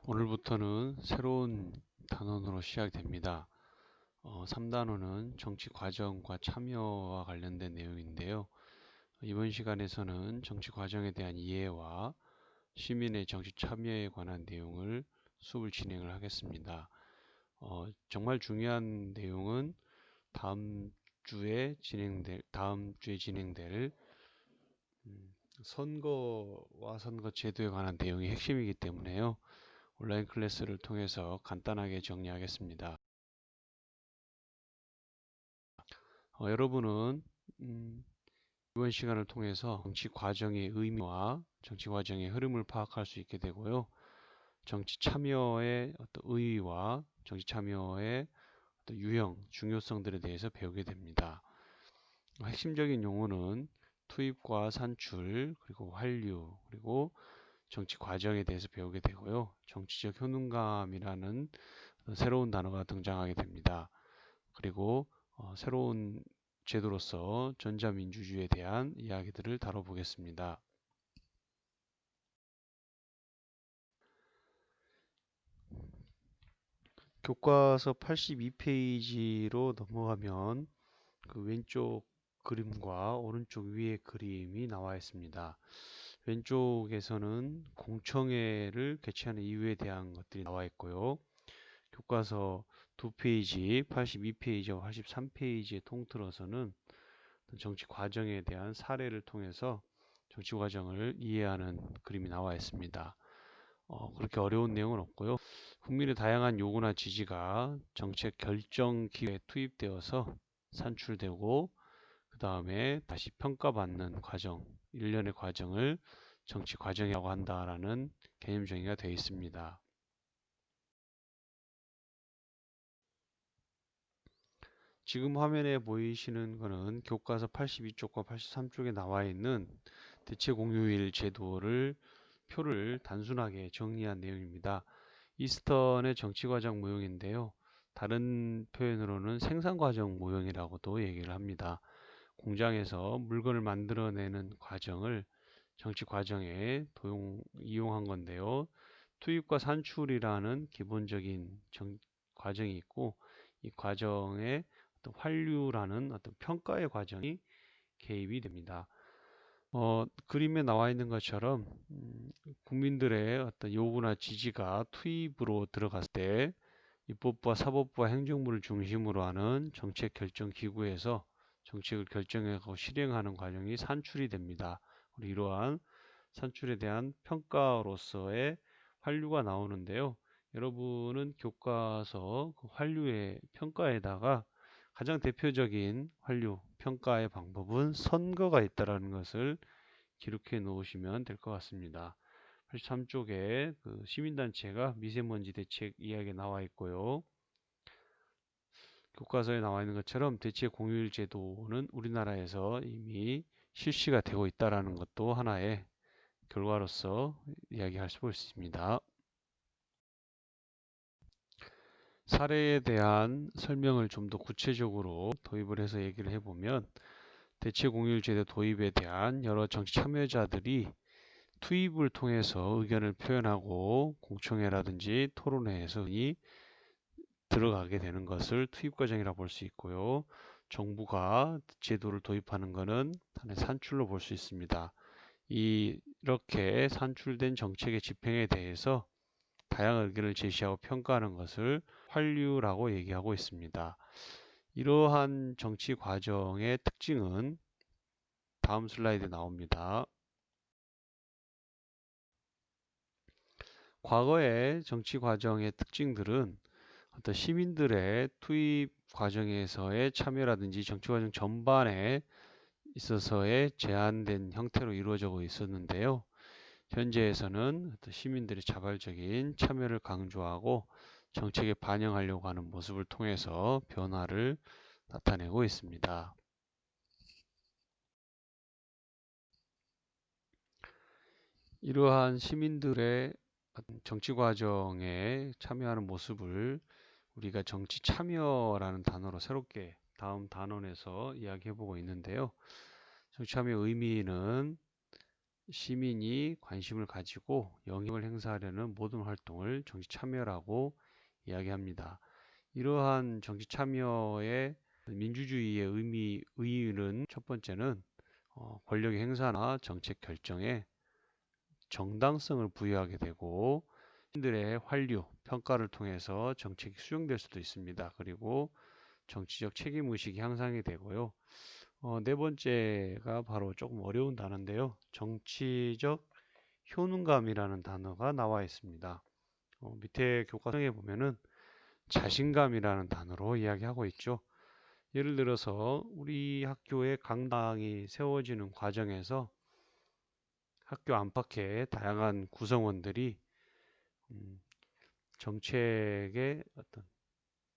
오늘부터는 새로운 단원으로 시작됩니다. 3단원은 정치 과정과 참여와 관련된 내용인데요. 이번 시간에서는 정치 과정에 대한 이해와 시민의 정치 참여에 관한 내용을 수업을 진행을 하겠습니다. 정말 중요한 내용은 다음 주에 진행될 선거와 선거 제도에 관한 내용이 핵심이기 때문에요. 온라인 클래스를 통해서 간단하게 정리하겠습니다. 여러분은 이번 시간을 통해서 정치 과정의 의미와 정치 과정의 흐름을 파악할 수 있게 되고요. 정치 참여의 어떤 의의와 정치 참여의 어떤 유형, 중요성들에 대해서 배우게 됩니다. 핵심적인 용어는 투입과 산출, 그리고 환류, 그리고 정치 과정에 대해서 배우게 되고요. 정치적 효능감이라는 새로운 단어가 등장하게 됩니다. 그리고 새로운 제도로서 전자민주주의에 대한 이야기들을 다뤄보겠습니다. 교과서 82페이지로 넘어가면 그 왼쪽 그림과 오른쪽 위의 그림이 나와 있습니다. 왼쪽에서는 공청회를 개최하는 이유에 대한 것들이 나와 있고요. 교과서 2페이지, 82페이지와 83페이지의 통틀어서는 정치 과정에 대한 사례를 통해서 정치 과정을 이해하는 그림이 나와 있습니다. 그렇게 어려운 내용은 없고요. 국민의 다양한 요구나 지지가 정책 결정 기회에 투입되어서 산출되고 그 다음에 다시 평가받는 과정, 일련의 과정을 정치 과정이라고 한다라는 개념 정의가 되어 있습니다. 지금 화면에 보이시는 것은 교과서 82쪽과 83쪽에 나와 있는 대체 공휴일 제도를 표를 단순하게 정리한 내용입니다. 이스턴의 정치과정 모형인데요. 다른 표현으로는 생산과정 모형이라고도 얘기를 합니다. 공장에서 물건을 만들어내는 과정을 정치과정에 이용한 건데요. 투입과 산출이라는 기본적인 과정이 있고 이 과정에 어떤 환류라는 어떤 평가의 과정이 개입이 됩니다. 그림에 나와 있는 것처럼 국민들의 어떤 요구나 지지가 투입으로 들어갔을 때 입법부와 사법부와 행정부를 중심으로 하는 정책 결정 기구에서 정책을 결정하고 실행하는 과정이 산출이 됩니다. 이러한 산출에 대한 평가로서의 환류가 나오는데요. 여러분은 교과서 그 환류의 평가에다가 가장 대표적인 환류 평가의 방법은 선거가 있다라는 것을 기록해 놓으시면 될 것 같습니다. 83쪽에 그 시민단체가 미세먼지 대책 이야기 나와 있고요. 교과서에 나와 있는 것처럼 대체 공휴일 제도는 우리나라에서 이미 실시가 되고 있다라는 것도 하나의 결과로서 이야기할 수 있습니다. 사례에 대한 설명을 좀 더 구체적으로 도입을 해서 얘기를 해보면 대체 공휴일 제도 도입에 대한 여러 정치 참여자들이 투입을 통해서 의견을 표현하고 공청회라든지 토론회에서 들어가게 되는 것을 투입 과정이라 볼 수 있고요. 정부가 제도를 도입하는 것은 단의 산출로 볼 수 있습니다. 이렇게 산출된 정책의 집행에 대해서 다양한 의견을 제시하고 평가하는 것을 환류라고 얘기하고 있습니다. 이러한 정치 과정의 특징은 다음 슬라이드에 나옵니다. 과거의 정치 과정의 특징들은 어떤 시민들의 투입 과정에서의 참여라든지 정치 과정 전반에 있어서의 제한된 형태로 이루어지고 있었는데요. 현재에서는 시민들의 자발적인 참여를 강조하고 정책에 반영하려고 하는 모습을 통해서 변화를 나타내고 있습니다. 이러한 시민들의 정치 과정에 참여하는 모습을 우리가 정치 참여라는 단어로 새롭게 다음 단원에서 이야기해 보고 있는데요. 정치 참여 의미는 시민이 관심을 가지고 영향을 행사하려는 모든 활동을 정치 참여라고 이야기합니다. 이러한 정치 참여의 민주주의의 의의는 첫 번째는 권력의 행사나 정책 결정에 정당성을 부여하게 되고 시민들의 환류, 평가를 통해서 정책이 수정될 수도 있습니다. 그리고 정치적 책임의식이 향상이 되고요. 네 번째가 바로 조금 어려운 단어인데요. 정치적 효능감이라는 단어가 나와 있습니다. 밑에 교과서에 보면은 자신감이라는 단어로 이야기하고 있죠. 예를 들어서 우리 학교에 강당이 세워지는 과정에서 학교 안팎의 다양한 구성원들이 정책에 어떤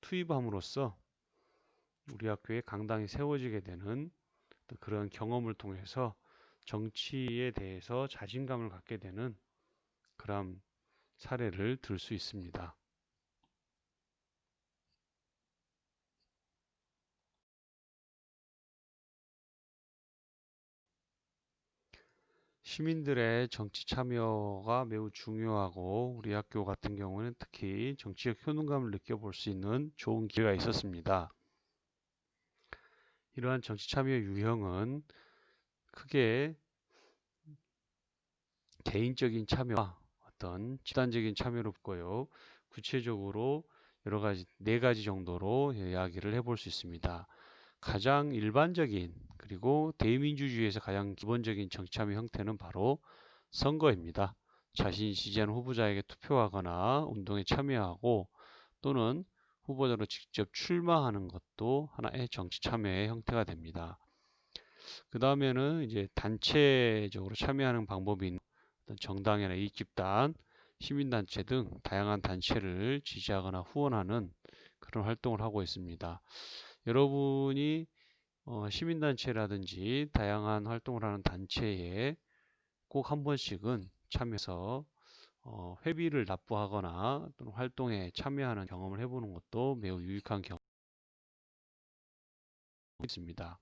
투입함으로써 우리 학교에 강당이 세워지게 되는 그런 경험을 통해서 정치에 대해서 자신감을 갖게 되는 그런 사례를 들 수 있습니다. 시민들의 정치 참여가 매우 중요하고 우리 학교 같은 경우는 특히 정치적 효능감을 느껴볼 수 있는 좋은 기회가 있었습니다. 이러한 정치 참여 유형은 크게 개인적인 참여와 어떤 집단적인 참여로 있고요. 구체적으로 여러 가지 네 가지 정도로 이야기를 해볼 수 있습니다. 가장 일반적인 그리고 대의민주주의에서 가장 기본적인 정치 참여 형태는 바로 선거입니다. 자신이 지지하는 후보자에게 투표하거나 운동에 참여하고 또는 후보자로 직접 출마하는 것도 하나의 정치 참여의 형태가 됩니다. 그 다음에는 이제 단체적으로 참여하는 방법이 있는 정당이나 이익집단, 시민단체 등 다양한 단체를 지지하거나 후원하는 그런 활동을 하고 있습니다. 여러분이 시민단체라든지 다양한 활동을 하는 단체에 꼭 한 번씩은 참여해서 회비를 납부하거나 또는 활동에 참여하는 경험을 해보는 것도 매우 유익한 경험이 있습니다.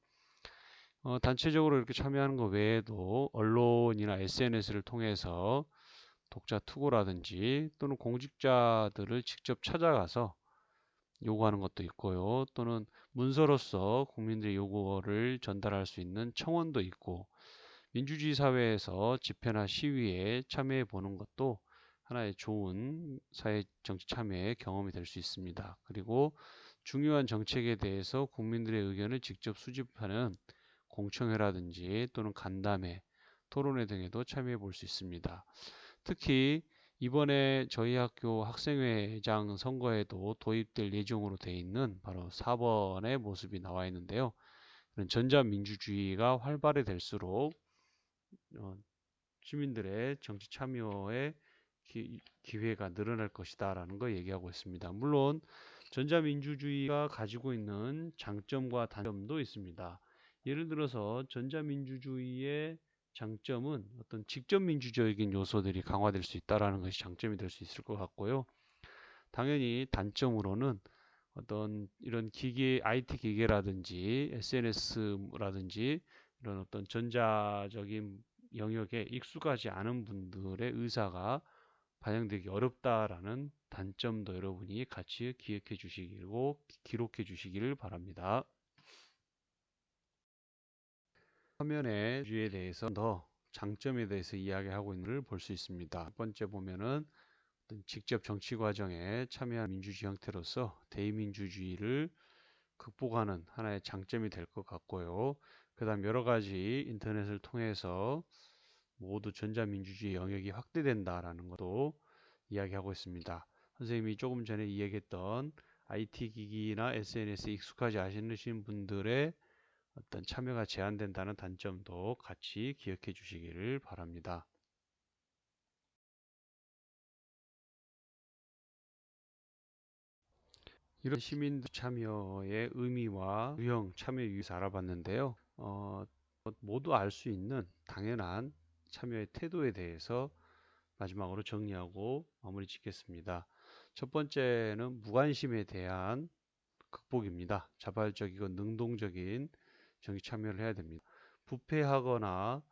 단체적으로 이렇게 참여하는 것 외에도 언론이나 SNS를 통해서 독자 투고라든지 또는 공직자들을 직접 찾아가서 요구하는 것도 있고요. 또는 문서로서 국민들의 요구를 전달할 수 있는 청원도 있고 민주주의 사회에서 집회나 시위에 참여해 보는 것도 하나의 좋은 사회 정치 참여의 경험이 될 수 있습니다. 그리고 중요한 정책에 대해서 국민들의 의견을 직접 수집하는 공청회라든지 또는 간담회, 토론회 등에도 참여해 볼 수 있습니다. 특히 이번에 저희 학교 학생회장 선거에도 도입될 예정으로 되어 있는 바로 4번의 모습이 나와 있는데요. 전자민주주의가 활발해질수록 시민들의 정치 참여의 기회가 늘어날 것이다 라는 거 얘기하고 있습니다. 물론 전자민주주의가 가지고 있는 장점과 단점도 있습니다. 예를 들어서 전자민주주의의 장점은 어떤 직접 민주적인 요소들이 강화될 수 있다는 것이 장점이 될 수 있을 것 같고요. 당연히 단점으로는 어떤 이런 기계, IT 기계라든지 SNS라든지 이런 어떤 전자적인 영역에 익숙하지 않은 분들의 의사가 반영되기 어렵다라는 단점도 여러분이 같이 기억해 주시고 기록해 주시기를 바랍니다. 화면에 주에 대해서 더 장점에 대해서 이야기하고 있는 걸 볼 수 있습니다. 첫 번째 보면은 직접 정치 과정에 참여한 민주주의 형태로서 대의민주주의를 극복하는 하나의 장점이 될 것 같고요. 그 다음 여러 가지 인터넷을 통해서 모두 전자민주주의 영역이 확대된다라는 것도 이야기하고 있습니다. 선생님이 조금 전에 이야기했던 IT 기기나 SNS에 익숙하지 않으신 분들의 어떤 참여가 제한된다는 단점도 같이 기억해 주시기를 바랍니다. 이런 시민들 참여의 의미와 유형, 참여 유형을 알아봤는데요. 모두 알 수 있는 당연한 참여의 태도에 대해서 마지막으로 정리하고 마무리 짓겠습니다. 첫 번째는 무관심에 대한 극복입니다. 자발적이고 능동적인 정치 참여를 해야 됩니다. 부패하거나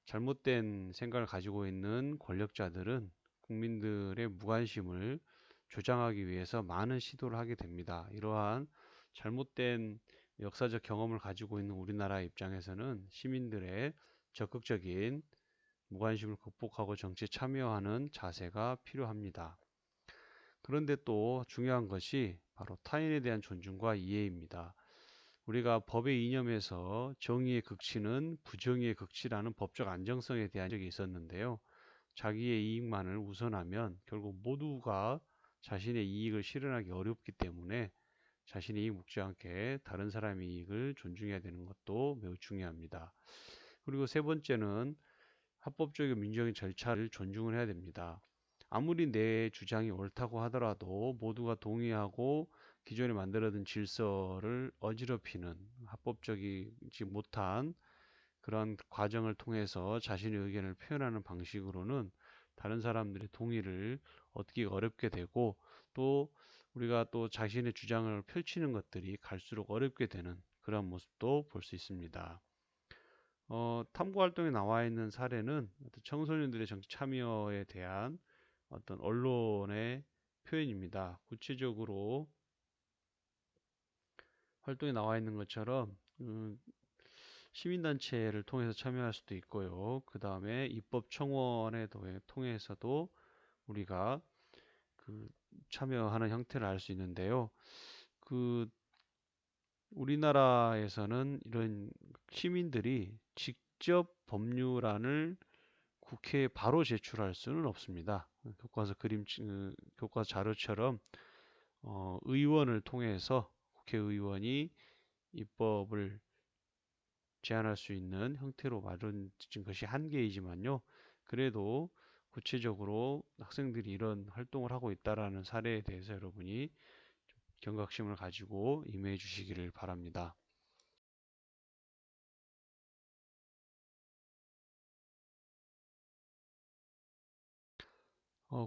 잘못된 생각을 가지고 있는 권력자들은 국민들의 무관심을 조장하기 위해서 많은 시도를 하게 됩니다. 이러한 잘못된 역사적 경험을 가지고 있는 우리나라 입장에서는 시민들의 적극적인 무관심을 극복하고 정치에 참여하는 자세가 필요합니다. 그런데 또 중요한 것이 바로 타인에 대한 존중과 이해입니다. 우리가 법의 이념에서 정의의 극치는 부정의의 극치라는 법적 안정성에 대한 적이 있었는데요. 자기의 이익만을 우선하면 결국 모두가 자신의 이익을 실현하기 어렵기 때문에 자신의 이익 묻지 않게 다른 사람의 이익을 존중해야 되는 것도 매우 중요합니다. 그리고 세 번째는 합법적이고 민주적인 절차를 존중을 해야 됩니다. 아무리 내 주장이 옳다고 하더라도 모두가 동의하고 기존에 만들어둔 질서를 어지럽히는 합법적이지 못한 그런 과정을 통해서 자신의 의견을 표현하는 방식으로는 다른 사람들의 동의를 얻기 어렵게 되고 또 우리가 또 자신의 주장을 펼치는 것들이 갈수록 어렵게 되는 그런 모습도 볼 수 있습니다. 탐구 활동에 나와 있는 사례는 청소년들의 정치 참여에 대한 어떤 언론의 표현입니다. 구체적으로 활동에 나와 있는 것처럼 시민단체를 통해서 참여할 수도 있고요. 그 다음에 입법청원에 통해서도 우리가 그 참여하는 형태를 알 수 있는데요. 그 우리나라에서는 이런 시민들이 직접 법률안을 국회에 바로 제출할 수는 없습니다. 교과서 자료처럼 의원을 통해서 국회의원이 입법을 제안할 수 있는 형태로 마련진 것이 한계이지만요. 그래도 구체적으로 학생들이 이런 활동을 하고 있다라는 사례에 대해서 여러분이 경각심을 가지고 임해해 주시기를 바랍니다.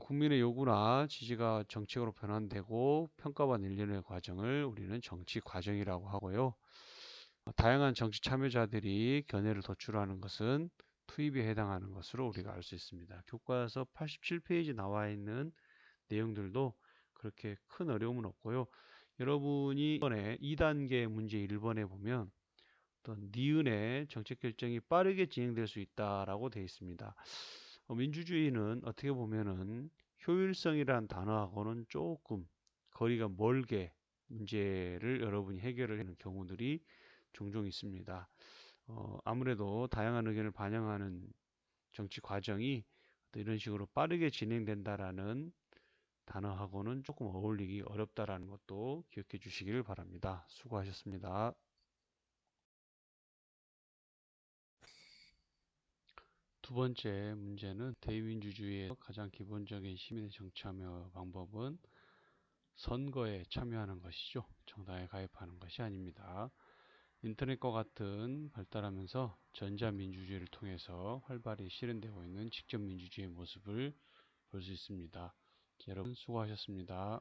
국민의 요구나 지지가 정책으로 변환되고 평가받는 일련의 과정을 우리는 정치 과정이라고 하고요. 다양한 정치 참여자들이 견해를 도출하는 것은 투입에 해당하는 것으로 우리가 알 수 있습니다. 교과서 87페이지 나와 있는 내용들도 그렇게 큰 어려움은 없고요. 여러분이 이번에 2단계 문제 1번에 보면 어떤 니은의 정책 결정이 빠르게 진행될 수 있다라고 되어 있습니다. 민주주의는 어떻게 보면은 효율성이란 단어하고는 조금 거리가 멀게 문제를 여러분이 해결을 하는 경우들이 종종 있습니다. 아무래도 다양한 의견을 반영하는 정치 과정이 이런 식으로 빠르게 진행된다라는 단어하고는 조금 어울리기 어렵다라는 것도 기억해 주시길 바랍니다. 수고하셨습니다. 두 번째 문제는 대의민주주의의 가장 기본적인 시민의 정치 참여 방법은 선거에 참여하는 것이죠. 정당에 가입하는 것이 아닙니다. 인터넷과 같은 발달하면서 전자민주주의를 통해서 활발히 실현되고 있는 직접민주주의의 모습을 볼 수 있습니다. 여러분 수고하셨습니다.